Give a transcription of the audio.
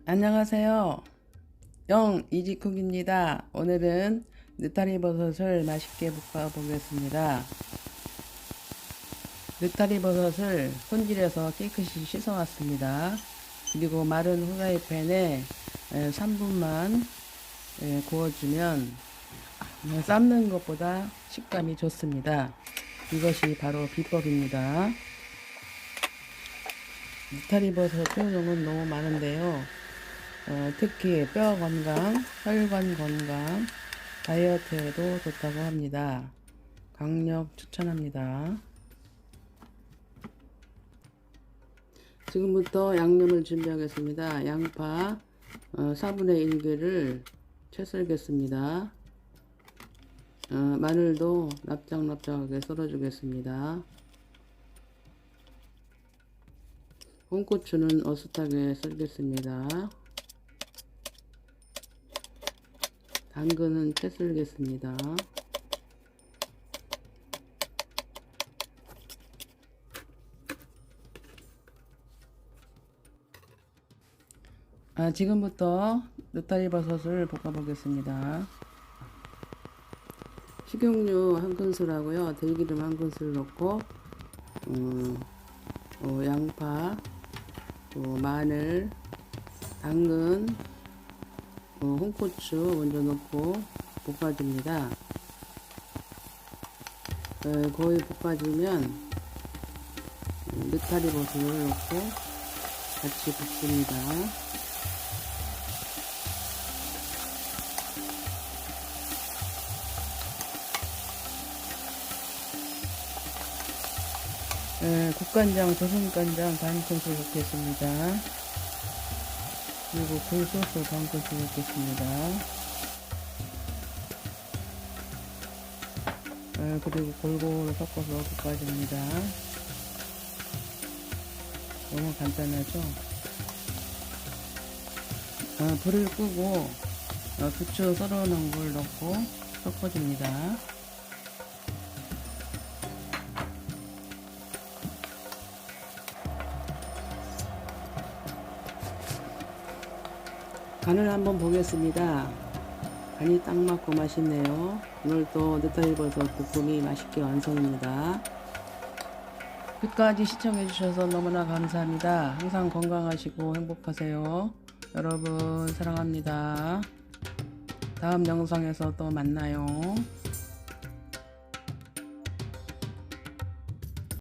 안녕하세요. 이지쿡입니다. 오늘은 느타리 버섯을 맛있게 볶아 보겠습니다. 느타리 버섯을 손질해서 깨끗이 씻어 왔습니다. 그리고 마른 후라이팬에 3분만 구워주면 삶는 것보다 식감이 좋습니다. 이것이 바로 비법입니다. 느타리 버섯 효능은 너무 많은데요. 특히 뼈 건강, 혈관 건강, 다이어트에도 좋다고 합니다. 강력 추천합니다. 지금부터 양념을 준비하겠습니다. 양파 4분의 1개를 채 썰겠습니다. 마늘도 납작납작하게 썰어주겠습니다. 홍고추는 어슷하게 썰겠습니다. 당근은 채 썰겠습니다. 지금부터 느타리 버섯을 볶아 보겠습니다. 식용유 한 큰술하고요, 들기름 한 큰술 넣고 양파, 마늘, 당근, 홍고추 먼저 넣고 볶아줍니다. 거의 볶아주면 느타리 버섯을 넣고 같이 볶습니다. 국간장, 조선간장 반 큰술 넣겠습니다. 그리고 굴소스 반 큰술 넣겠습니다. 그리고 골고루 섞어서 볶아줍니다. 너무 간단하죠? 불을 끄고 부추 썰어 놓은 걸 넣고 섞어줍니다. 간을 한번 보겠습니다. 간이 딱 맞고 맛있네요. 오늘도 느타리 버섯 볶음이 맛있게 완성입니다. 끝까지 시청해 주셔서 너무나 감사합니다. 항상 건강하시고 행복하세요. 여러분 사랑합니다. 다음 영상에서 또 만나요.